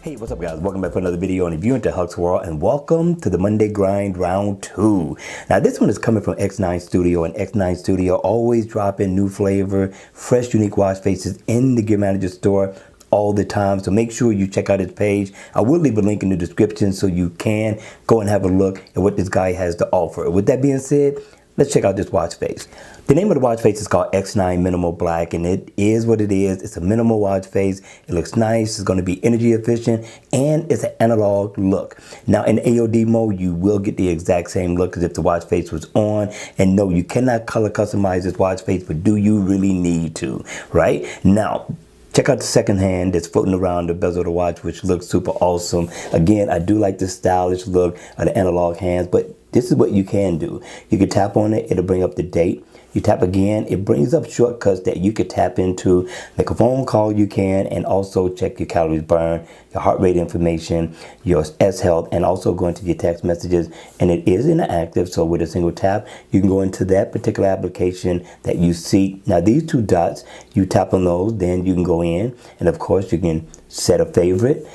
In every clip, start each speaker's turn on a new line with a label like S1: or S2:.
S1: Hey, what's up guys? Welcome back for another video on Review into Huck's World, and welcome to the Monday Grind Round 2. Now this one is coming from X9 Studio, and X9 Studio always drop in new flavor, fresh unique watch faces in the Gear Manager store all the time. So make sure you check out his page. I will leave a link in the description so you can go and have a look at what this guy has to offer. With that being said, let's check out this watch face. The name of the watch face is called X9 Minimal Black, and it is what it is. It's a minimal watch face. It looks nice. It's going to be energy efficient, and it's an analog look. Now in AOD mode, you will get the exact same look as if the watch face was on. And no, you cannot color customize this watch face, but do you really need to, right? Now, check out the second hand that's floating around the bezel of the watch, which looks super awesome. Again, I do like the stylish look of the analog hands, but this is what you can do. You can tap on it, it'll bring up the date. You tap again, it brings up shortcuts that you could tap into. Make a phone call, you can, and also check your calories burned, your heart rate information, your S health, and also go into your text messages. And it is interactive, so with a single tap, you can go into that particular application that you seek. Now these two dots, you tap on those, then you can go in, and of course you can set a favorite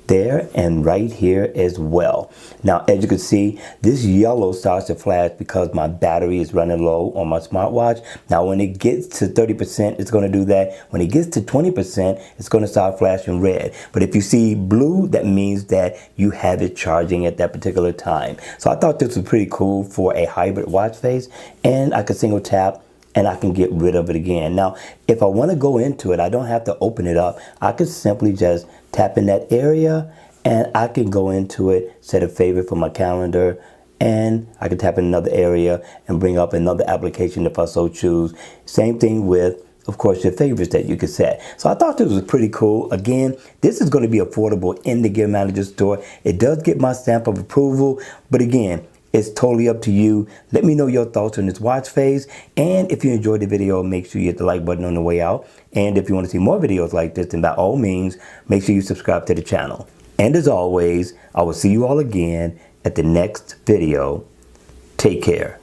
S1: there and right here as well. Now as you can see, this yellow starts to flash because my battery is running low on my smartwatch. Now when it gets to 30%, it's going to do that. When it gets to 20%, it's going to start flashing red. But if you see blue, that means that you have it charging at that particular time. So I thought this was pretty cool for a hybrid watch face, and I could single tap and I can get rid of it again. Now, if I want to go into it, I don't have to open it up. I could simply just tap in that area and I can go into it, set a favorite for my calendar, and I can tap in another area and bring up another application if I so choose. Same thing with, of course, your favorites that you could set. So I thought this was pretty cool. Again, this is going to be affordable in the Gear Manager store. It does get my stamp of approval, but again, it's totally up to you. Let me know your thoughts on this watch face. And if you enjoyed the video, make sure you hit the like button on the way out. And if you want to see more videos like this, then by all means, make sure you subscribe to the channel. And as always, I will see you all again at the next video. Take care.